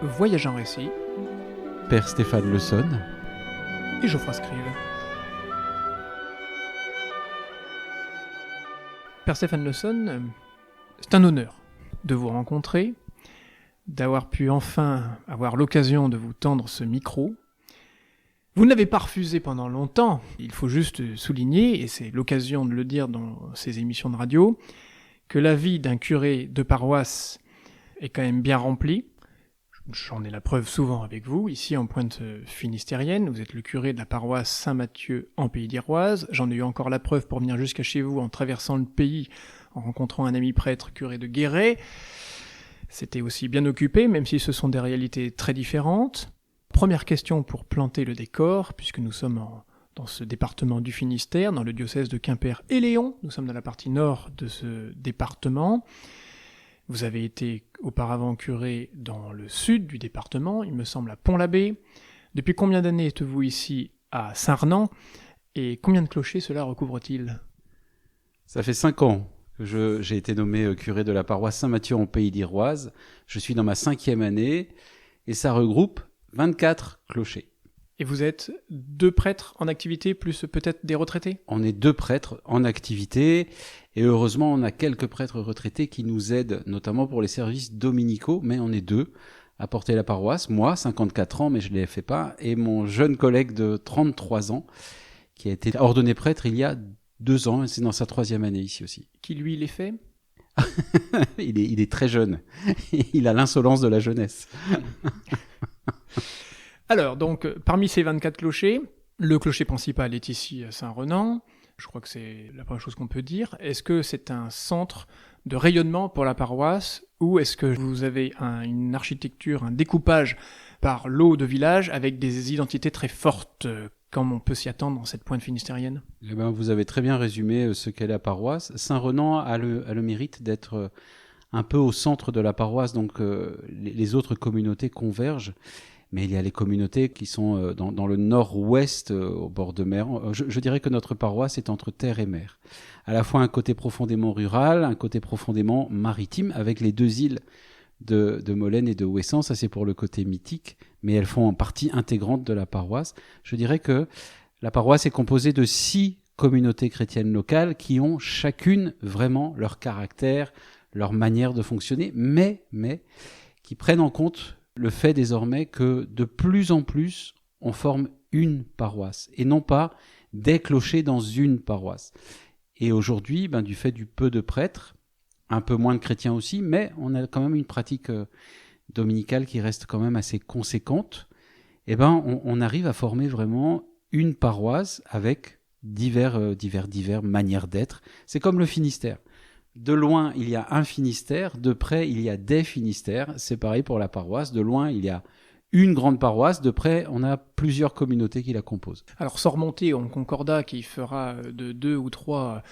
Voyage en récit Père Stéphane Le Sonne et Geoffroy Scrive. Père Stéphane Le Sonne, c'est un honneur de vous rencontrer, d'avoir pu enfin avoir l'occasion de vous tendre ce micro. Vous ne l'avez pas refusé pendant longtemps, il faut juste souligner, et c'est l'occasion de le dire dans ces émissions de radio, que la vie d'un curé de paroisse est quand même bien remplie. J'en ai la preuve souvent avec vous, ici en pointe finistérienne, vous êtes le curé de la paroisse Saint-Mathieu en Pays d'Iroise. J'en ai eu encore la preuve pour venir jusqu'à chez vous en traversant le pays, en rencontrant un ami prêtre curé de Guéret. C'était aussi bien occupé, même si ce sont des réalités très différentes. Première question pour planter le décor, puisque nous sommes dans ce département du Finistère, dans le diocèse de Quimper et Léon. Nous sommes dans la partie nord de ce département. Vous avez été auparavant curé dans le sud du département, il me semble à Pont-l'Abbé. Depuis combien d'années êtes-vous ici à Saint-Renan et combien de clochers cela recouvre-t-il ? Ça fait 5 ans que j'ai été nommé curé de la paroisse Saint-Mathieu en Pays d'Iroise. Je suis dans ma 5e année et ça regroupe 24 clochers. Et vous êtes 2 prêtres en activité, plus peut-être des retraités ? On est 2 prêtres en activité et heureusement on a quelques prêtres retraités qui nous aident, notamment pour les services dominicaux, mais on est 2 à porter la paroisse. Moi, 54 ans, mais je ne les fais pas, et mon jeune collègue de 33 ans qui a été ordonné prêtre il y a 2 ans, et c'est dans sa 3e année ici aussi. Qui lui les fait ? il est très jeune, il a l'insolence de la jeunesse. Alors, donc, parmi ces 24 clochers, le clocher principal est ici à Saint-Renan. Je crois que c'est la première chose qu'on peut dire. Est-ce que c'est un centre de rayonnement pour la paroisse ou est-ce que vous avez une architecture, un découpage par lot de village avec des identités très fortes, comme on peut s'y attendre dans cette pointe finistérienne ? Eh ben, vous avez très bien résumé ce qu'est la paroisse. Saint-Renan a le mérite d'être un peu au centre de la paroisse, donc les autres communautés convergent. Mais il y a les communautés qui sont dans le nord-ouest, au bord de mer. Je dirais que notre paroisse est entre terre et mer. À la fois un côté profondément rural, un côté profondément maritime, avec les 2 îles de Molène et de Ouessant. Ça, c'est pour le côté mythique, mais elles font partie intégrante de la paroisse. Je dirais que la paroisse est composée de 6 communautés chrétiennes locales qui ont chacune vraiment leur caractère, leur manière de fonctionner, mais qui prennent en compte le fait désormais que de plus en plus, on forme une paroisse et non pas des clochers dans une paroisse. Et aujourd'hui, du fait du peu de prêtres, un peu moins de chrétiens aussi, mais on a quand même une pratique dominicale qui reste quand même assez conséquente, on arrive à former vraiment une paroisse avec divers manières d'être. C'est comme le Finistère. De loin, il y a un Finistère, de près, il y a des Finistères. C'est pareil pour la paroisse. De loin, il y a une grande paroisse, de près, on a plusieurs communautés qui la composent. Alors, sans remonter en concordat qui fera de 2 ou 3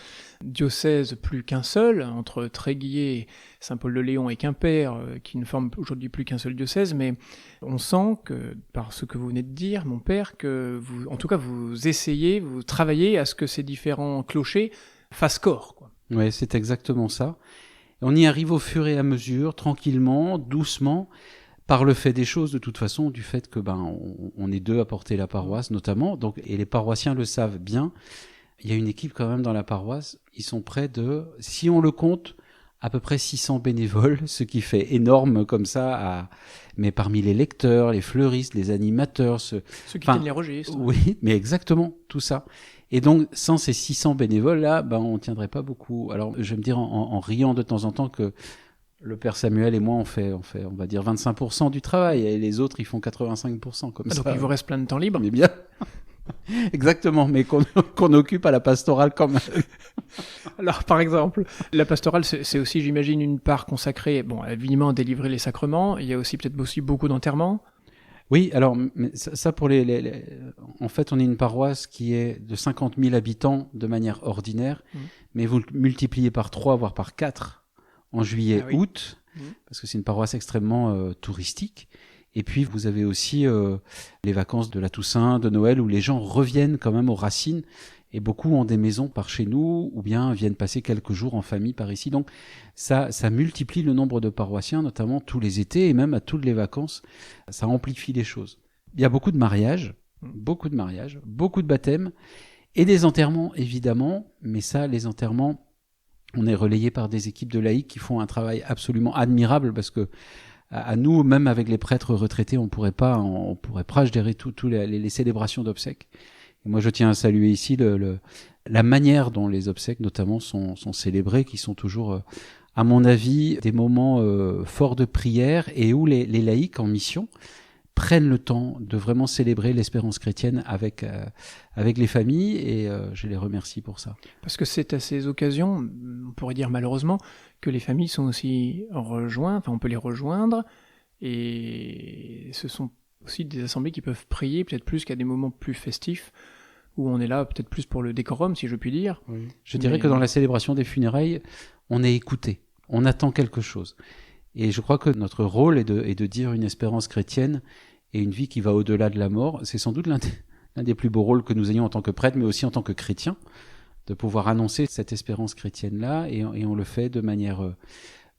diocèses plus qu'un seul, entre Tréguier, Saint-Paul-de-Léon et Quimper, qui ne forment aujourd'hui plus qu'un seul diocèse, mais on sent que, par ce que vous venez de dire, mon père, que vous, en tout cas, vous essayez, vous travaillez à ce que ces différents clochers fassent corps, quoi. Oui, c'est exactement ça. On y arrive au fur et à mesure, tranquillement, doucement, par le fait des choses, de toute façon, du fait que on est 2 à porter la paroisse, notamment, donc, et les paroissiens le savent bien. Il y a une équipe quand même dans la paroisse, ils sont près de, si on le compte, à peu près 600 bénévoles, ce qui fait énorme comme ça, mais parmi les lecteurs, les fleuristes, les animateurs... Ceux qui tiennent les registres. Oui, mais exactement, tout ça. Et donc, sans ces 600 bénévoles-là, on tiendrait pas beaucoup. Alors, je vais me dire en riant de temps en temps que le père Samuel et moi, on fait, on va dire 25% du travail, et les autres, ils font 85%, comme ça. Donc, il vous reste plein de temps libre. Mais bien. Exactement, mais qu'on occupe à la pastorale quand même. Alors, par exemple, la pastorale, c'est aussi, j'imagine, une part consacrée, évidemment, à délivrer les sacrements. Il y a aussi peut-être aussi beaucoup d'enterrements. Oui, alors, ça pour en fait, on est une paroisse qui est de 50 000 habitants de manière ordinaire, mais vous le multipliez par 3, voire par 4 en juillet, août, parce que c'est une paroisse extrêmement touristique. Et puis, vous avez aussi les vacances de la Toussaint, de Noël, où les gens reviennent quand même aux racines. Et beaucoup ont des maisons par chez nous ou bien viennent passer quelques jours en famille par ici. Donc ça multiplie le nombre de paroissiens, notamment tous les étés et même à toutes les vacances. Ça amplifie les choses. Il y a beaucoup de mariages, beaucoup de baptêmes et des enterrements évidemment. Mais ça, les enterrements, on est relayé par des équipes de laïcs qui font un travail absolument admirable parce que à nous, même avec les prêtres retraités, on pourrait pas gérer toutes les célébrations d'obsèques. Et moi, je tiens à saluer ici la manière dont les obsèques, notamment, sont célébrées, qui sont toujours, à mon avis, des moments forts de prière et où les laïcs en mission prennent le temps de vraiment célébrer l'espérance chrétienne avec les familles et je les remercie pour ça. Parce que c'est à ces occasions, on pourrait dire malheureusement, que les familles sont aussi rejointes, enfin on peut les rejoindre, et ce sont aussi des assemblées qui peuvent prier peut-être plus qu'à des moments plus festifs, où on est là peut-être plus pour le décorum, si je puis dire. Oui. Je dirais que dans la célébration des funérailles, on est écouté, on attend quelque chose. Et je crois que notre rôle est de dire une espérance chrétienne et une vie qui va au-delà de la mort. C'est sans doute l'un des plus beaux rôles que nous ayons en tant que prêtres, mais aussi en tant que chrétiens, de pouvoir annoncer cette espérance chrétienne-là, et on le fait de manière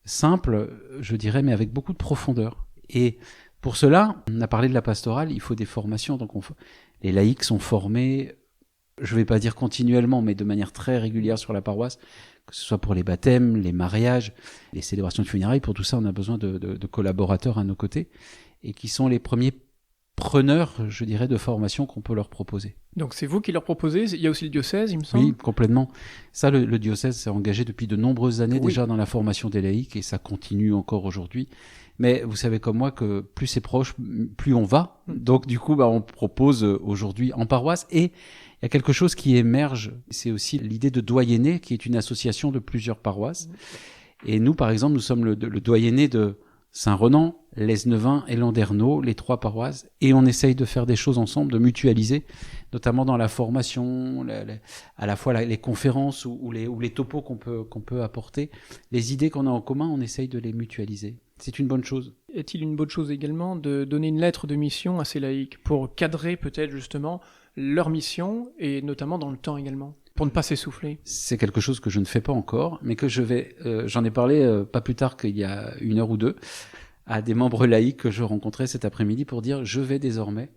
simple, je dirais, mais avec beaucoup de profondeur. Et pour cela, on a parlé de la pastorale, il faut des formations. Donc les laïcs sont formés, je ne vais pas dire continuellement, mais de manière très régulière sur la paroisse, que ce soit pour les baptêmes, les mariages, les célébrations de funérailles. Pour tout ça, on a besoin de collaborateurs à nos côtés, et qui sont les premiers preneurs, je dirais, de formation qu'on peut leur proposer. Donc c'est vous qui leur proposez, il y a aussi le diocèse, il me semble. Oui, complètement. Ça, le diocèse s'est engagé depuis de nombreuses années déjà dans la formation des laïcs, et ça continue encore aujourd'hui. Mais vous savez comme moi que plus c'est proche, plus on va. Donc du coup, on propose aujourd'hui en paroisse, et il y a quelque chose qui émerge, c'est aussi l'idée de doyenné, qui est une association de plusieurs paroisses. Et nous, par exemple, nous sommes le doyenné de Saint-Renan, Lesneven et Landerneau, les 3 paroisses, et on essaye de faire des choses ensemble, de mutualiser, notamment dans la formation, à la fois les conférences ou les topos qu'on peut apporter. Les idées qu'on a en commun, on essaye de les mutualiser. C'est une bonne chose. Est-il une bonne chose également de donner une lettre de mission à ces laïcs pour cadrer peut-être justement leur mission, et notamment dans le temps également, pour ne pas s'essouffler? C'est quelque chose que je ne fais pas encore, mais que j'en ai parlé pas plus tard qu'il y a 1 heure ou 2, à des membres laïcs que je rencontrais cet après-midi pour dire je vais désormais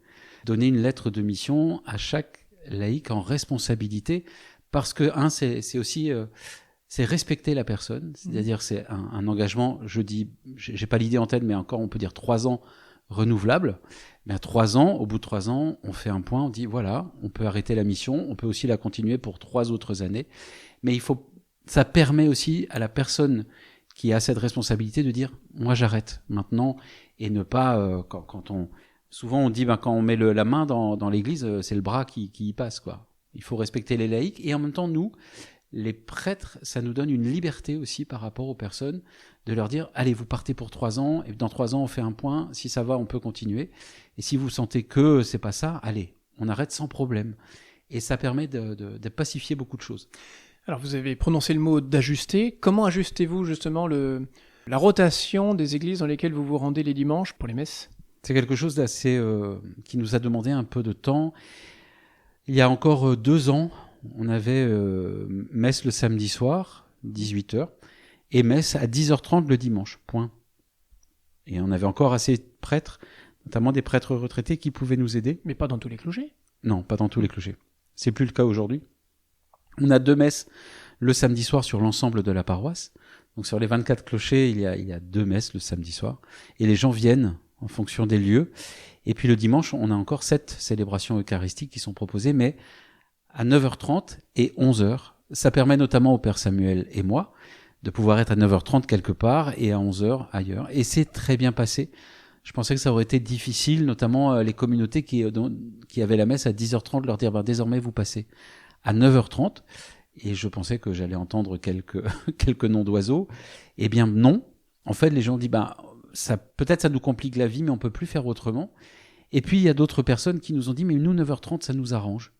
donner une lettre de mission à chaque laïc en responsabilité, parce que c'est aussi c'est respecter la personne, c'est-à-dire c'est un engagement, je dis, j'ai pas l'idée en tête, mais encore on peut dire 3 ans renouvelable. Mais à 3 ans, au bout de 3 ans, on fait un point, on dit voilà, on peut arrêter la mission, on peut aussi la continuer pour 3 autres années. Mais ça permet aussi à la personne qui a cette responsabilité de dire moi j'arrête maintenant, et ne pas souvent on dit quand on met la main dans l'église, c'est le bras qui y passe quoi. Il faut respecter les laïcs, et en même temps nous les prêtres, ça nous donne une liberté aussi par rapport aux personnes, de leur dire allez, vous partez pour 3 ans, et dans 3 ans on fait un point, si ça va on peut continuer, et si vous sentez que c'est pas ça, allez, on arrête sans problème. Et ça permet de pacifier beaucoup de choses. Alors vous avez prononcé le mot d'ajuster. Comment ajustez-vous justement la rotation des églises dans lesquelles vous vous rendez les dimanches pour les messes? C'est quelque chose d'assez qui nous a demandé un peu de temps. Il y a encore 2 ans, on avait messe le samedi soir, 18h, et messe à 10h30 le dimanche, point. Et on avait encore assez de prêtres, notamment des prêtres retraités qui pouvaient nous aider. Mais pas dans tous les clochers? Non, pas dans tous les clochers. C'est plus le cas aujourd'hui. On a 2 messes le samedi soir sur l'ensemble de la paroisse. Donc sur les 24 clochers, il y a 2 messes le samedi soir. Et les gens viennent en fonction des lieux. Et puis le dimanche, on a encore 7 célébrations eucharistiques qui sont proposées, mais à 9h30 et 11h. Ça permet notamment au Père Samuel et moi de pouvoir être à 9h30 quelque part et à 11h ailleurs. Et c'est très bien passé. Je pensais que ça aurait été difficile, notamment les communautés qui avaient la messe à 10h30, leur dire désormais vous passez à 9h30. Et je pensais que j'allais entendre quelques noms d'oiseaux. Eh bien non. En fait, les gens disent peut-être ça nous complique la vie, mais on peut plus faire autrement. Et puis il y a d'autres personnes qui nous ont dit mais nous 9h30 ça nous arrange.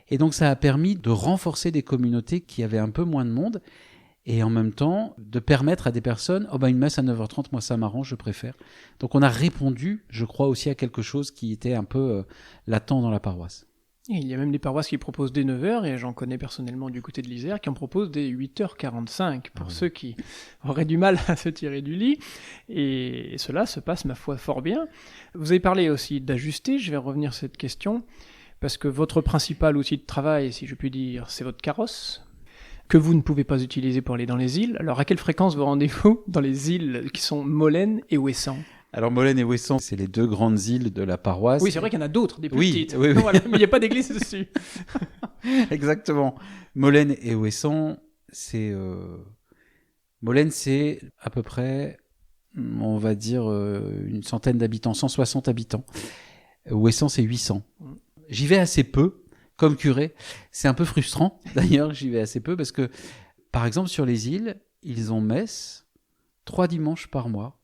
Et donc ça a permis de renforcer des communautés qui avaient un peu moins de monde, et en même temps de permettre à des personnes une messe à 9h30 moi ça m'arrange, je préfère. Donc on a répondu, je crois, aussi à quelque chose qui était un peu latent dans la paroisse. Et il y a même des paroisses qui proposent des 9h, et j'en connais personnellement du côté de l'Isère, qui en proposent des 8h45, pour ceux qui auraient du mal à se tirer du lit. Et cela se passe, ma foi, fort bien. Vous avez parlé aussi d'ajuster, je vais revenir sur cette question, parce que votre principal outil de travail, si je puis dire, c'est votre carrosse, que vous ne pouvez pas utiliser pour aller dans les îles. Alors à quelle fréquence vous rendez-vous dans les îles qui sont Molène et Ouessant ? Alors Molène et Ouessant, c'est les 2 grandes îles de la paroisse. Oui, c'est vrai qu'il y en a d'autres, des plus petites. Oui. Voilà, mais il n'y a pas d'église dessus. Exactement. Molène et Ouessant, Molène, c'est à peu près, on va dire, une centaine d'habitants, 160 habitants. Ouessant, c'est 800. J'y vais assez peu, comme curé. C'est un peu frustrant, d'ailleurs, j'y vais assez peu, parce que, par exemple, sur les îles, ils ont messe 3 dimanches par mois.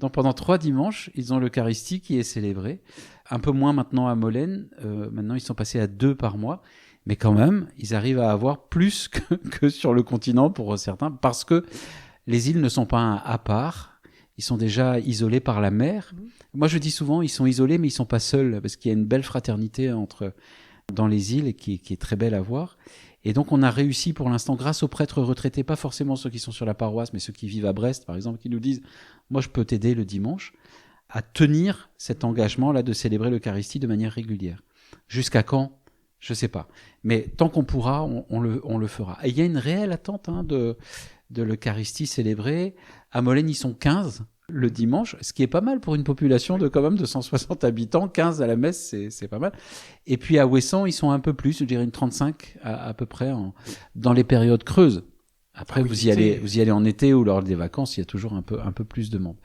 Donc pendant 3 dimanches, ils ont l'Eucharistie qui est célébrée. Un peu moins maintenant à Molène. Maintenant, ils sont passés à 2 par mois. Mais quand même, ils arrivent à avoir plus que sur le continent pour certains, parce que les îles ne sont pas à part. Ils sont déjà isolés par la mer. Moi, je dis souvent, ils sont isolés, mais ils sont pas seuls, parce qu'il y a une belle fraternité dans les îles qui est très belle à voir. Et donc, on a réussi pour l'instant, grâce aux prêtres retraités, pas forcément ceux qui sont sur la paroisse, mais ceux qui vivent à Brest, par exemple, qui nous disent « Moi, je peux t'aider le dimanche », à tenir cet engagement-là de célébrer l'Eucharistie de manière régulière. Jusqu'à quand ? Je sais pas. Mais tant qu'on pourra, on le fera. Et il y a une réelle attente de l'Eucharistie célébrée. À Molène, ils sont 15 le dimanche, ce qui est pas mal pour une population de quand même de 160 habitants. 15 à la messe, c'est pas mal. Et puis à Ouessant, ils sont un peu plus, je dirais une 35 à peu près dans les périodes creuses. Après, vous y allez en été ou lors des vacances, il y a toujours un peu plus de monde.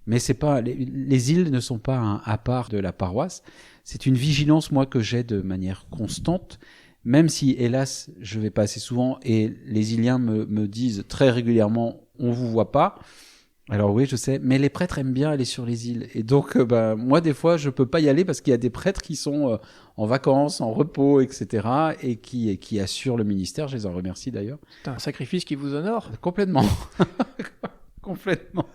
Mais c'est pas les îles ne sont pas à part de la paroisse. C'est une vigilance, moi, que j'ai de manière constante, même si, hélas, je vais pas assez souvent et les Iliens me disent très régulièrement, on vous voit pas. Alors oui, je sais, mais les prêtres aiment bien aller sur les îles. Et donc, moi, des fois, je peux pas y aller parce qu'il y a des prêtres qui sont en vacances, en repos, etc. et qui assurent le ministère. Je les en remercie d'ailleurs. C'est un sacrifice qui vous honore. Complètement. Complètement.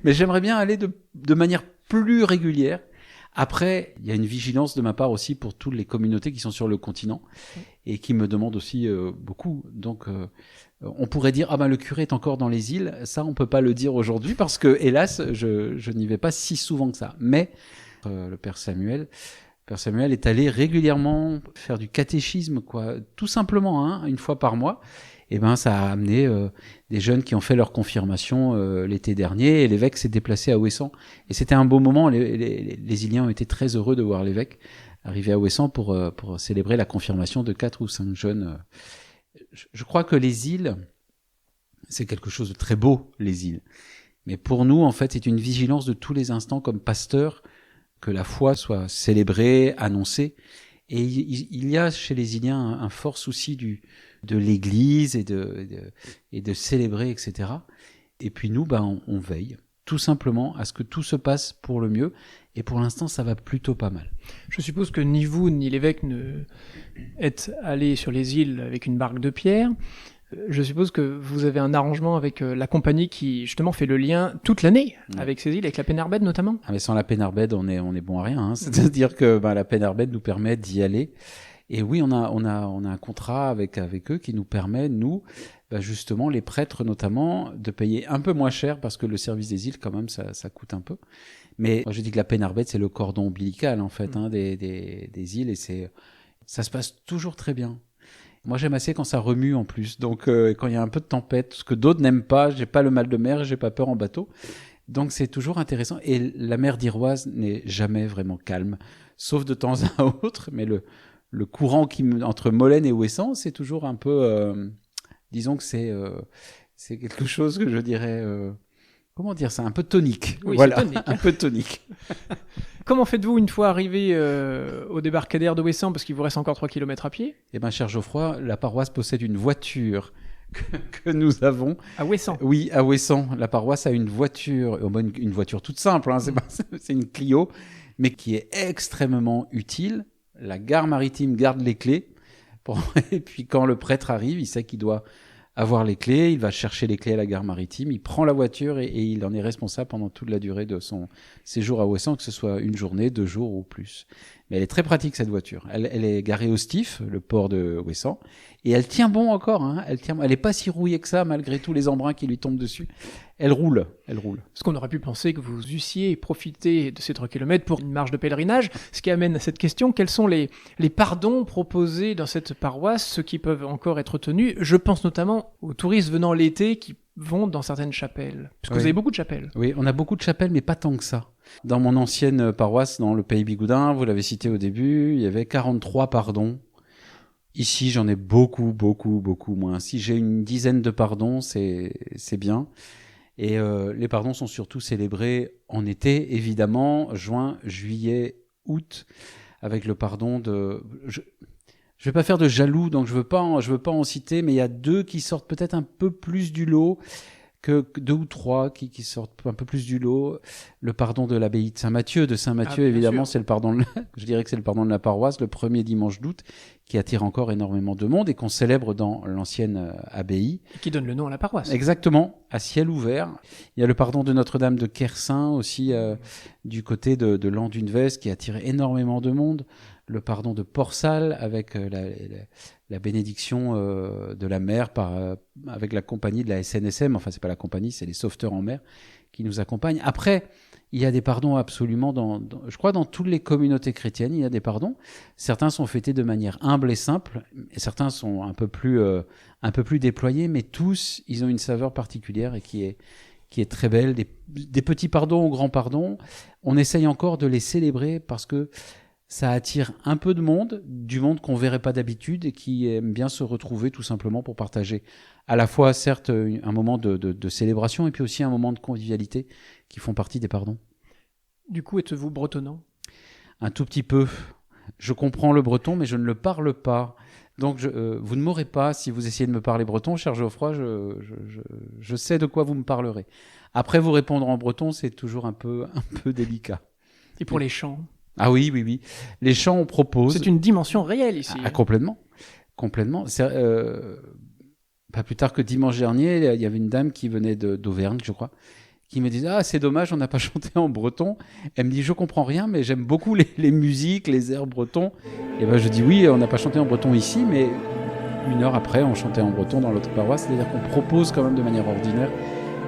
Mais j'aimerais bien aller de manière plus régulière. Après, il y a une vigilance de ma part aussi pour toutes les communautés qui sont sur le continent et qui me demandent aussi beaucoup. Donc, on pourrait dire, le curé est encore dans les îles. Ça, on peut pas le dire aujourd'hui parce que, hélas, je n'y vais pas si souvent que ça. Mais le Père Samuel est allé régulièrement faire du catéchisme, quoi, tout simplement, une fois par mois. Et ça a amené des jeunes qui ont fait leur confirmation l'été dernier, et l'évêque s'est déplacé à Ouessant. Et c'était un beau moment. Les Iliens ont été très heureux de voir l'évêque arriver à Ouessant pour célébrer la confirmation de 4 ou 5 jeunes. Je crois que les îles, c'est quelque chose de très beau, les îles. Mais pour nous, en fait, c'est une vigilance de tous les instants comme pasteurs, que la foi soit célébrée, annoncée. Et il y a chez les Iliens un fort souci de l'Église et de célébrer, etc. Et puis nous, on veille tout simplement à ce que tout se passe pour le mieux. Et pour l'instant, ça va plutôt pas mal. Je suppose que ni vous ni l'évêque ne êtes allés sur les îles avec une barque de pierre. Je suppose que vous avez un arrangement avec la compagnie qui justement fait le lien toute l'année avec ces îles, avec la Pénarbède notamment. Mais sans la Pénarbède, on est bon à rien. C'est-à-dire que la Pénarbède nous permet d'y aller. Et oui, on a un contrat avec eux qui nous permet, nous, justement, les prêtres notamment, de payer un peu moins cher parce que le service des îles, quand même, ça coûte un peu. Mais moi, je dis que la Pénarbède, c'est le cordon ombilical, en fait, des îles, et ça se passe toujours très bien. Moi, j'aime assez quand ça remue en plus. Donc, quand il y a un peu de tempête, ce que d'autres n'aiment pas, j'ai pas le mal de mer, j'ai pas peur en bateau. Donc, c'est toujours intéressant. Et la mer d'Iroise n'est jamais vraiment calme, sauf de temps à autre. Mais le courant entre Molène et Ouessant, c'est toujours un peu, disons que c'est quelque chose que je dirais, comment dire ça, un peu tonique. Oui, voilà, c'est tonique. Un peu tonique. Comment faites-vous une fois arrivé au débarcadère de Ouessant, parce qu'il vous reste encore 3 km à pied ? Eh bien, cher Geoffroy, la paroisse possède une voiture que nous avons. À Ouessant ? Oui, à Ouessant. La paroisse a une voiture, une voiture toute simple, c'est une Clio, mais qui est extrêmement utile. La gare maritime garde les clés. Et puis, quand le prêtre arrive, il sait qu'il doit avoir les clés, il va chercher les clés à la gare maritime, il prend la voiture et il en est responsable pendant toute la durée de son séjour à Ouessant, que ce soit une journée, 2 jours ou plus. Mais elle est très pratique, cette voiture. Elle est garée au Stif, le port de Ouessant, et elle tient bon encore. Hein. Elle est pas si rouillée que ça, malgré tous les embruns qui lui tombent dessus. Elle roule. Parce qu'on aurait pu penser que vous eussiez profité de ces 3 kilomètres pour une marche de pèlerinage, ce qui amène à cette question, quels sont les pardons proposés dans cette paroisse, ceux qui peuvent encore être tenus? Je pense notamment aux touristes venant l'été qui vont dans certaines chapelles. Parce que vous avez beaucoup de chapelles. Oui, on a beaucoup de chapelles, mais pas tant que ça. Dans mon ancienne paroisse, dans le Pays Bigoudin, vous l'avez cité au début, il y avait 43 pardons. Ici, j'en ai beaucoup moins. Si j'ai une dizaine de pardons, c'est bien. Et les pardons sont surtout célébrés en été, évidemment, juin, juillet, août, avec le pardon de... Je vais pas faire de jaloux, donc je veux pas en citer, mais il y a 2 qui sortent peut-être un peu plus du lot, que 2 ou 3 qui sortent un peu plus du lot. Le pardon de l'abbaye de Saint-Mathieu, évidemment, c'est le pardon, je dirais que c'est le pardon de la paroisse, le premier dimanche d'août, qui attire encore énormément de monde et qu'on célèbre dans l'ancienne abbaye. Et qui donne le nom à la paroisse. Exactement, à ciel ouvert. Il y a le pardon de Notre-Dame de Quersin aussi, du côté de Landunvez, qui attire énormément de monde. Le pardon de Port-Salle avec la bénédiction de la mer avec la compagnie de la SNSM. Enfin, c'est pas la compagnie, c'est les sauveteurs en mer qui nous accompagnent. Après, il y a des pardons absolument je crois dans toutes les communautés chrétiennes, il y a des pardons. Certains sont fêtés de manière humble et simple, et certains sont un peu plus déployés, mais tous, ils ont une saveur particulière et qui est très belle. Des petits pardons aux grands pardons. On essaye encore de les célébrer parce que ça attire un peu de monde, du monde qu'on verrait pas d'habitude et qui aime bien se retrouver tout simplement pour partager à la fois, certes, un moment de célébration et puis aussi un moment de convivialité qui font partie des pardons. Du coup, êtes-vous bretonnant ? Un tout petit peu. Je comprends le breton, mais je ne le parle pas. Donc, vous ne m'aurez pas si vous essayez de me parler breton, cher Geoffroy, je sais de quoi vous me parlerez. Après, vous répondre en breton, c'est toujours un peu délicat. Et pour les chants ? Ah oui. Les chants, on propose. C'est une dimension réelle ici. Ah, complètement. Pas plus tard que dimanche dernier, il y avait une dame qui venait d'Auvergne, je crois, qui me disait « Ah, c'est dommage, on n'a pas chanté en breton. » Elle me dit « Je comprends rien, mais j'aime beaucoup les musiques, les airs bretons. » Et ben je dis « Oui, on n'a pas chanté en breton ici, mais 1 heure après, on chantait en breton dans l'autre paroisse. » C'est-à-dire qu'on propose quand même de manière ordinaire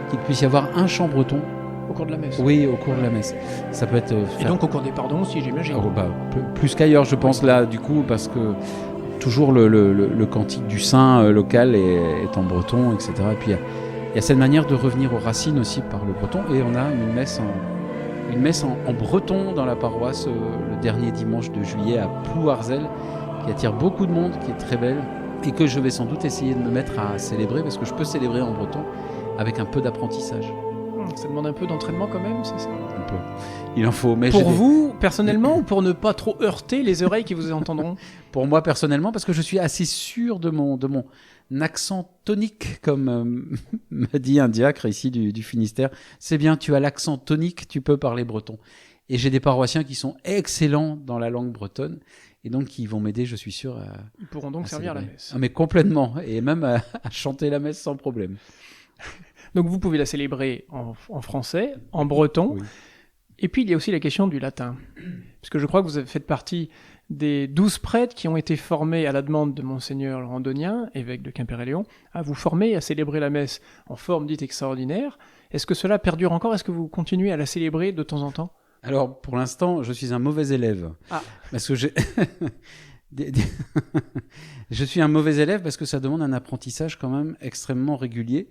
qu'il puisse y avoir un chant breton. Au cours de la messe. Oui, au cours de la messe. Ça peut être... Et donc au cours des pardons aussi, j'imagine. Plus qu'ailleurs, je pense, là, du coup, parce que toujours le cantique du saint local est en breton, etc. Et puis il y a cette manière de revenir aux racines aussi par le breton. Et on a une messe en breton dans la paroisse le dernier dimanche de juillet à Plouarzel, qui attire beaucoup de monde, qui est très belle, et que je vais sans doute essayer de me mettre à célébrer, parce que je peux célébrer en breton avec un peu d'apprentissage. Ça demande un peu d'entraînement quand même, c'est ça ? Un peu. Il en faut. Mais pour vous, personnellement, ou pour ne pas trop heurter les oreilles qui vous entendront ? Pour moi, personnellement, parce que je suis assez sûr de mon accent tonique, comme m'a dit un diacre ici du Finistère. C'est bien, tu as l'accent tonique, tu peux parler breton. Et j'ai des paroissiens qui sont excellents dans la langue bretonne, et donc qui vont m'aider, je suis sûr. Ils pourront donc servir la messe. Ah, mais complètement, et même à chanter la messe sans problème. Donc vous pouvez la célébrer en français, en breton, oui. Et puis il y a aussi la question du latin. Puisque je crois que vous faites partie des 12 prêtres qui ont été formés à la demande de Monseigneur Laurent Donien, évêque de Quimper-et-Léon, à vous former à célébrer la messe en forme dite extraordinaire. Est-ce que cela perdure encore ? Est-ce que vous continuez à la célébrer de temps en temps ? Alors, pour l'instant, je suis un mauvais élève. Ah. Parce que je suis un mauvais élève parce que ça demande un apprentissage quand même extrêmement régulier.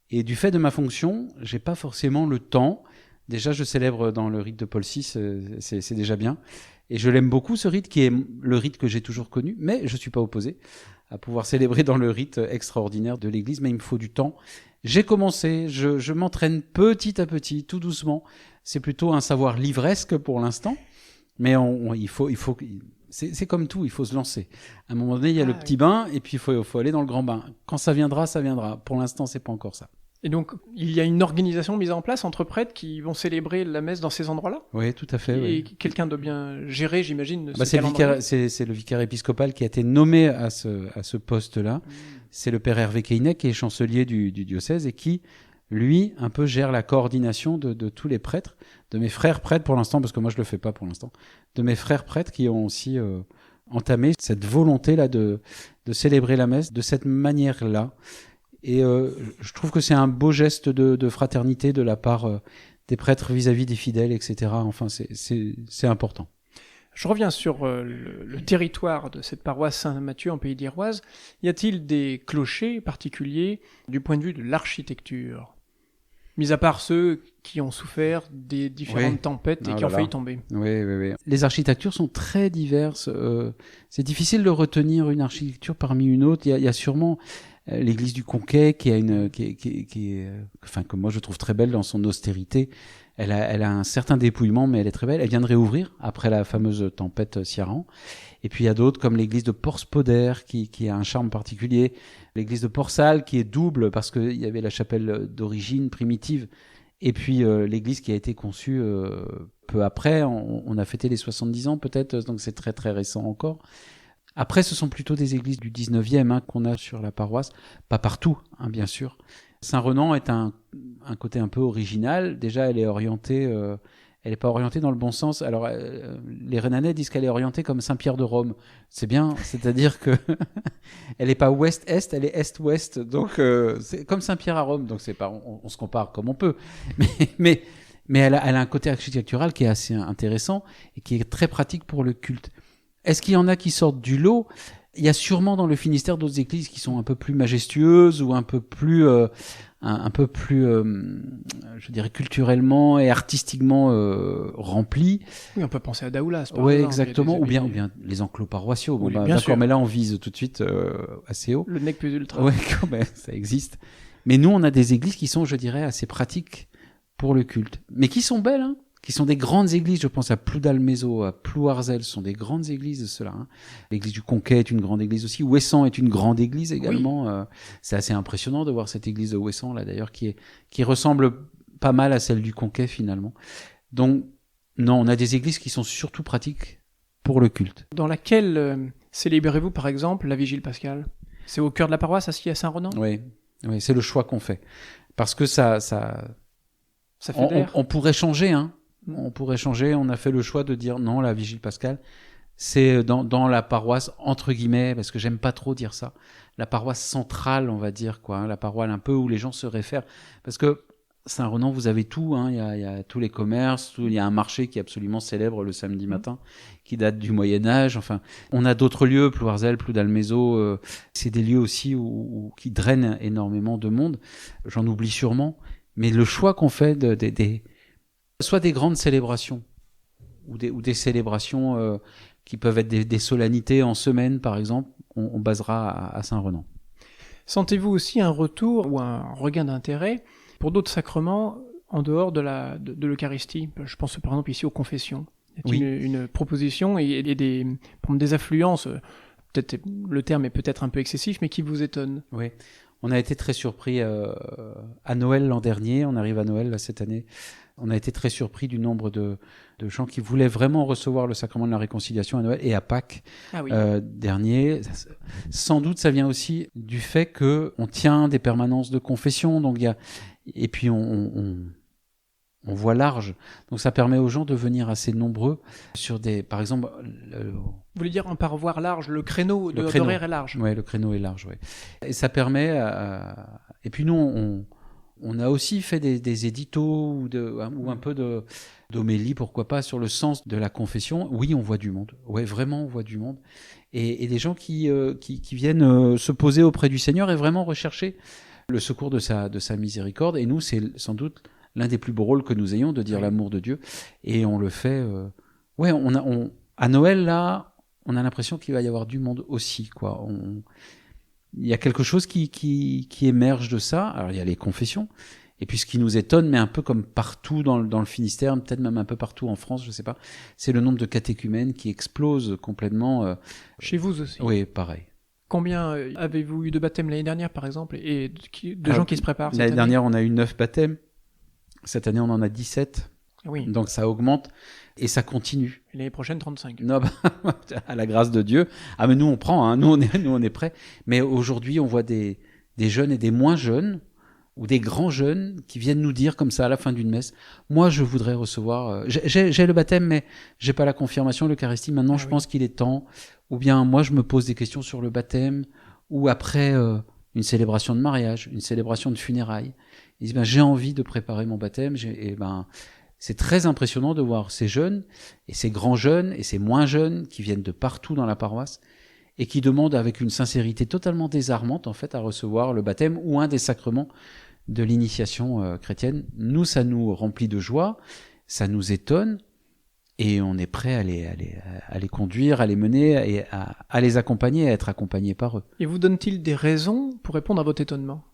Et du fait de ma fonction, j'ai pas forcément le temps. Déjà, je célèbre dans le rite de Paul VI, c'est déjà bien. Et je l'aime beaucoup, ce rite, qui est le rite que j'ai toujours connu. Mais je suis pas opposé à pouvoir célébrer dans le rite extraordinaire de l'Église. Mais il me faut du temps. J'ai commencé, je m'entraîne petit à petit, tout doucement. C'est plutôt un savoir livresque pour l'instant. Mais il faut c'est comme tout, il faut se lancer. À un moment donné, il y a le petit bain, et puis il faut aller dans le grand bain. Quand ça viendra, ça viendra. Pour l'instant, c'est pas encore ça. Et donc, il y a une organisation mise en place entre prêtres qui vont célébrer la messe dans ces endroits-là ? Oui, tout à fait. Et quelqu'un doit bien gérer, j'imagine, c'est le vicaire épiscopal qui a été nommé à ce poste-là. C'est le père Hervé Keinec, qui est chancelier du diocèse, et qui lui, un peu gère la coordination de tous les prêtres, de mes frères prêtres pour l'instant, parce que moi je le fais pas pour l'instant, de mes frères prêtres qui ont aussi entamé cette volonté-là de célébrer la messe de cette manière-là. Et je trouve que c'est un beau geste de fraternité de la part des prêtres vis-à-vis des fidèles, etc. Enfin, c'est important. Je reviens sur le territoire de cette paroisse Saint-Mathieu en Pays d'Iroise. Y a-t-il des clochers particuliers du point de vue de l'architecture ? Mis à part ceux qui ont souffert des différentes tempêtes et qui ont failli tomber. Oui. Les architectures sont très diverses. C'est difficile de retenir une architecture parmi une autre. Il y a sûrement l'église du Conquet qui a que moi je trouve très belle dans son austérité. Elle a un certain dépouillement, mais elle est très belle. Elle vient de réouvrir après la fameuse tempête Ciarán. Et puis il y a d'autres comme l'église de Port-Spoder qui a un charme particulier. L'église de Port-Salle qui est double parce qu'il y avait la chapelle d'origine primitive. Et puis l'église qui a été conçue peu après. On a fêté les 70 ans peut-être, donc c'est très très récent encore. Après, ce sont plutôt des églises du 19e qu'on a sur la paroisse. Pas partout, bien sûr. Saint-Renan est un côté un peu original. Déjà, elle est orientée... elle n'est pas orientée dans le bon sens. Alors, les Rhénanais disent qu'elle est orientée comme Saint-Pierre de Rome. C'est bien, c'est-à-dire que elle n'est pas ouest-est, elle est est-ouest. Donc, c'est comme Saint-Pierre à Rome. Donc, c'est pas, on se compare comme on peut. Mais elle a un côté architectural qui est assez intéressant et qui est très pratique pour le culte. Est-ce qu'il y en a qui sortent du lot ? Il y a sûrement dans le Finistère d'autres églises qui sont un peu plus majestueuses ou un peu plus, je dirais culturellement et artistiquement remplies. Oui, on peut penser à Daoulas. Oui, exactement. Ou bien les enclos paroissiaux. Bon, bien sûr. Mais là, on vise tout de suite assez haut. Le nec plus ultra. Oui, quand même, ça existe. Mais nous, on a des églises qui sont, je dirais, assez pratiques pour le culte, mais qui sont belles, qui sont des grandes églises. Je pense à Ploudalmézeau, à Plouarzel, ce sont des grandes églises, ceux-là. L'église du Conquet est une grande église aussi. Ouessant est une grande église également. Oui. C'est assez impressionnant de voir cette église de Ouessant, là, d'ailleurs, qui ressemble pas mal à celle du Conquet, finalement. Donc, non, on a des églises qui sont surtout pratiques pour le culte. Dans laquelle célébrez-vous, par exemple, la Vigile pascale ? C'est au cœur de la paroisse, assis à Saint-Renan ? Oui, c'est le choix qu'on fait. Parce que ça fédère. On pourrait changer, On pourrait changer. On a fait le choix de dire non, la Vigile pascale, c'est dans la paroisse, entre guillemets, parce que j'aime pas trop dire ça, la paroisse centrale, on va dire, la paroisse un peu où les gens se réfèrent. Parce que Saint-Renan, vous avez tout, il y a tous les commerces, il y a un marché qui est absolument célèbre le samedi matin, qui date du Moyen-Âge. Enfin, on a d'autres lieux, Plouarzel, Ploudalmézeau, c'est des lieux aussi qui drainent énormément de monde. J'en oublie sûrement. Mais le choix qu'on fait soit des grandes célébrations ou des célébrations qui peuvent être des solennités en semaine, par exemple, on basera à Saint-Renan. Sentez-vous aussi un retour ou un regain d'intérêt pour d'autres sacrements en dehors de l'Eucharistie ? Je pense par exemple ici aux confessions. Oui. Une proposition et des affluences, peut-être le terme est peut-être un peu excessif, mais qui vous étonnent ? Oui. On a été très surpris à Noël l'an dernier, on arrive à Noël là, cette année, on a été très surpris du nombre de gens qui voulaient vraiment recevoir le sacrement de la réconciliation à Noël et à Pâques dernier. Sans doute ça vient aussi du fait qu'on tient des permanences de confession, donc et puis on voit large, donc ça permet aux gens de venir assez nombreux sur par exemple... Vous voulez dire par voir large, le créneau d'horaire est large. Oui, le créneau est large, oui. Et ça permet... Et puis nous, on a aussi fait des éditos ou un peu d'homélie, pourquoi pas, sur le sens de la confession. Oui, on voit du monde. Oui, vraiment, on voit du monde. Et des gens qui viennent se poser auprès du Seigneur et vraiment rechercher le secours de sa miséricorde. Et nous, c'est sans doute l'un des plus beaux rôles que nous ayons de dire l'amour de Dieu. Et on le fait... à Noël, là... On a l'impression qu'il va y avoir du monde aussi, Il y a quelque chose qui émerge de ça. Alors, il y a les confessions. Et puis, ce qui nous étonne, mais un peu comme partout dans le Finistère, peut-être même un peu partout en France, je sais pas, c'est le nombre de catéchumènes qui explose complètement. Chez vous aussi ? Oui, pareil. Combien avez-vous eu de baptêmes l'année dernière, par exemple, et de gens qui se préparent cette année ? L'année dernière, on a eu 9 baptêmes. Cette année, on en a 17. Oui. Donc, ça augmente. Et ça continue. Et l'année prochaine, 35. Non, à la grâce de Dieu. Ah, mais nous, on prend, nous, on est prêts. Mais aujourd'hui, on voit des jeunes et des moins jeunes ou des grands jeunes qui viennent nous dire comme ça à la fin d'une messe, moi je voudrais recevoir, j'ai le baptême mais j'ai pas la confirmation, l'Eucharistie, maintenant je pense qu'il est temps, ou bien moi je me pose des questions sur le baptême, ou après une célébration de mariage, une célébration de funérailles, ils disent j'ai envie de préparer mon baptême, c'est très impressionnant de voir ces jeunes, et ces grands jeunes, et ces moins jeunes qui viennent de partout dans la paroisse, et qui demandent avec une sincérité totalement désarmante en fait à recevoir le baptême ou un des sacrements de l'initiation chrétienne. Nous, ça nous remplit de joie, ça nous étonne, et on est prêt à les conduire, à les mener, et à les accompagner, à être accompagnés par eux. Et vous donne-t-il des raisons pour répondre à votre étonnement ?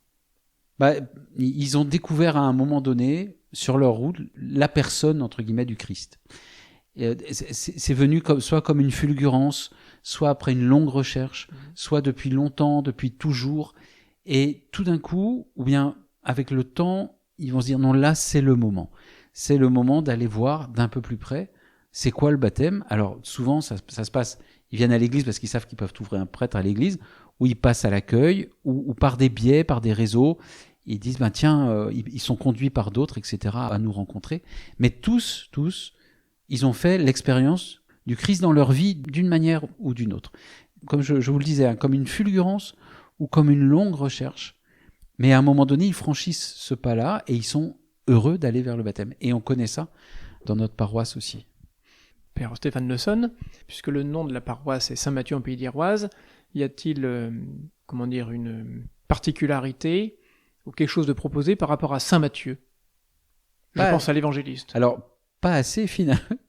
Ils ont découvert à un moment donné, sur leur route, la personne, entre guillemets, du Christ. C'est venu soit comme une fulgurance, soit après une longue recherche, soit depuis longtemps, depuis toujours. Et tout d'un coup, ou bien avec le temps, ils vont se dire non, là c'est le moment. C'est le moment d'aller voir d'un peu plus près c'est quoi le baptême. Alors souvent ça se passe, ils viennent à l'église parce qu'ils savent qu'ils peuvent trouver un prêtre à l'église, ou ils passent à l'accueil, ou par des biais, par des réseaux, ils disent ils sont conduits par d'autres, etc. à nous rencontrer. Mais tous, ils ont fait l'expérience du Christ dans leur vie d'une manière ou d'une autre. Comme je vous le disais, comme une fulgurance ou comme une longue recherche. Mais à un moment donné, ils franchissent ce pas-là et ils sont heureux d'aller vers le baptême. Et on connaît ça dans notre paroisse aussi. Père Stéphane Leçonne, puisque le nom de la paroisse est Saint-Mathieu en Pays d'Iroise, y a-t-il une particularité ou quelque chose de proposé par rapport à Saint-Mathieu ? Je pense à l'évangéliste. Alors, pas assez,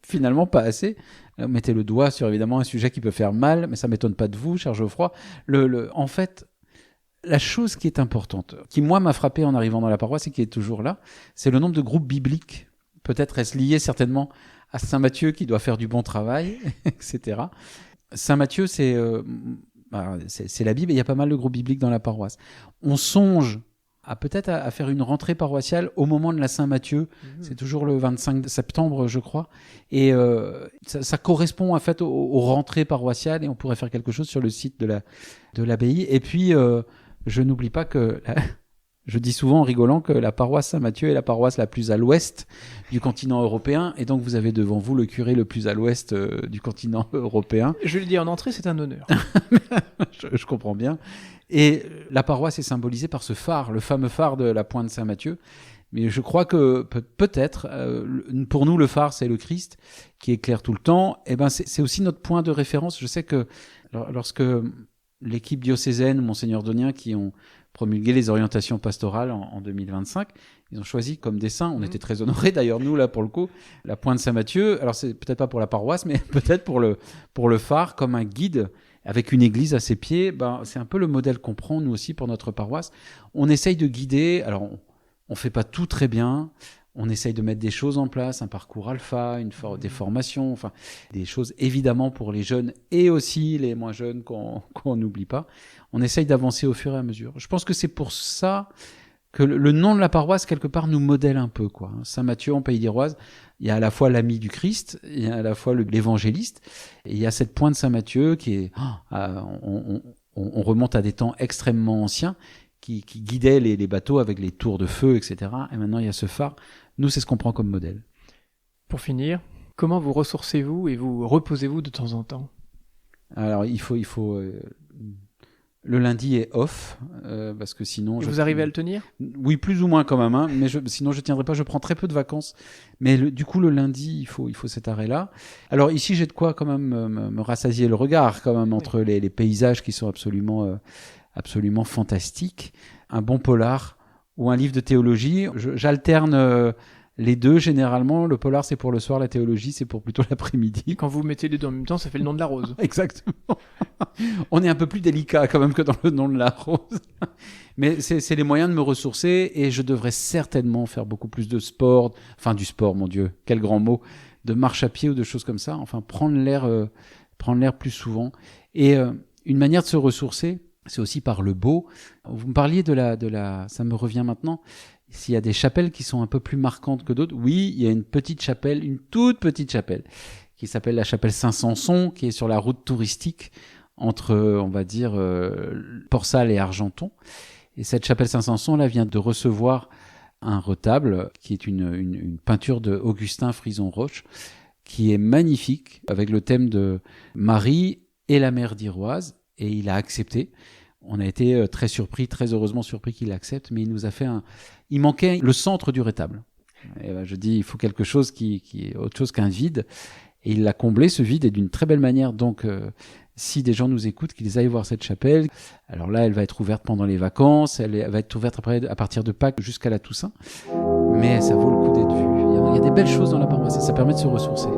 finalement pas assez. Mettez le doigt sur évidemment un sujet qui peut faire mal, mais ça ne m'étonne pas de vous, cher Geoffroy. En fait, la chose qui est importante, qui moi m'a frappé en arrivant dans la paroisse et qui est toujours là, c'est le nombre de groupes bibliques. Peut-être est-ce lié certainement à Saint Matthieu qui doit faire du bon travail, etc. Saint Matthieu, c'est la Bible et il y a pas mal de groupes bibliques dans la paroisse. On songe peut-être à faire une rentrée paroissiale au moment de la Saint-Matthieu. C'est toujours le 25 septembre, je crois. Et ça correspond en fait aux rentrées paroissiales et on pourrait faire quelque chose sur le site de l'abbaye. Et puis, je n'oublie pas que... Je dis souvent en rigolant que la paroisse Saint-Matthieu est la paroisse la plus à l'ouest du continent européen. Et donc, vous avez devant vous le curé le plus à l'ouest du continent européen. Je le dis en entrée, c'est un honneur. je comprends bien. Et la paroisse est symbolisée par ce phare, le fameux phare de la Pointe Saint-Matthieu. Mais je crois que peut-être, pour nous, le phare, c'est le Christ qui éclaire tout le temps. Et c'est aussi notre point de référence. Je sais que lorsque l'équipe diocésaine, Monseigneur Donien, qui ont promulgué les orientations pastorales en 2025, ils ont choisi comme des saints, on était très honorés d'ailleurs nous là pour le coup, la Pointe Saint-Matthieu. Alors c'est peut-être pas pour la paroisse, mais peut-être pour le phare comme un guide avec une église à ses pieds. C'est un peu le modèle qu'on prend nous aussi pour notre paroisse. On essaye de guider. Alors on fait pas tout très bien. On essaye de mettre des choses en place, un parcours alpha, des formations, enfin des choses évidemment pour les jeunes et aussi les moins jeunes qu'on n'oublie pas. On essaye d'avancer au fur et à mesure. Je pense que c'est pour ça que le nom de la paroisse quelque part nous modèle un peu quoi. Saint-Matthieu en Pays d'Iroise, il y a à la fois l'ami du Christ, il y a à la fois l'évangéliste, et il y a cette pointe Saint-Matthieu qui est, on remonte à des temps extrêmement anciens. Qui guidait les bateaux avec les tours de feu, etc. Et maintenant, il y a ce phare. Nous, c'est ce qu'on prend comme modèle. Pour finir, comment vous ressourcez-vous et vous reposez-vous de temps en temps ? Alors, il faut le lundi est off, parce que sinon... Vous arrivez à le tenir ? Oui, plus ou moins quand même, hein, mais sinon je ne tiendrai pas, je prends très peu de vacances. Mais du coup, le lundi, il faut cet arrêt-là. Alors ici, j'ai de quoi quand même me rassasier le regard, quand même, entre les paysages qui sont absolument fantastique, un bon polar ou un livre de théologie. J'alterne les deux généralement. Le polar, c'est pour le soir, la théologie, c'est pour plutôt l'après-midi. Quand vous mettez les deux en même temps, ça fait le nom de la rose. Exactement. On est un peu plus délicat quand même que dans le nom de la rose. Mais c'est les moyens de me ressourcer et je devrais certainement faire beaucoup plus de sport. Enfin, du sport, mon Dieu, quel grand mot. De marche à pied ou de choses comme ça. Enfin, prendre l'air plus souvent. Et une manière de se ressourcer, c'est aussi par le beau. Vous me parliez de la, ça me revient maintenant. S'il y a des chapelles qui sont un peu plus marquantes que d'autres, oui, il y a une toute petite chapelle, qui s'appelle la chapelle Saint-Sanson, qui est sur la route touristique entre, on va dire, Port-Salle et Argenton. Et cette chapelle Saint-Samson là vient de recevoir un retable qui est une peinture de Augustin Frison-Roche, qui est magnifique, avec le thème de Marie et la mère d'Iroise, et il a accepté. On a été très surpris, très heureusement surpris qu'il accepte, mais il nous a fait il manquait le centre du retable. Et ben, je dis, il faut quelque chose qui est autre chose qu'un vide, et il l'a comblé, ce vide, et d'une très belle manière. Donc, si des gens nous écoutent, qu'ils aillent voir cette chapelle. Alors là, elle va être ouverte pendant les vacances, elle va être ouverte après, à partir de Pâques jusqu'à la Toussaint, mais ça vaut le coup d'être vu. Il y a des belles choses dans la paroisse, et ça permet de se ressourcer.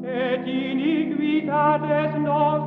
In iniquitatis nostris.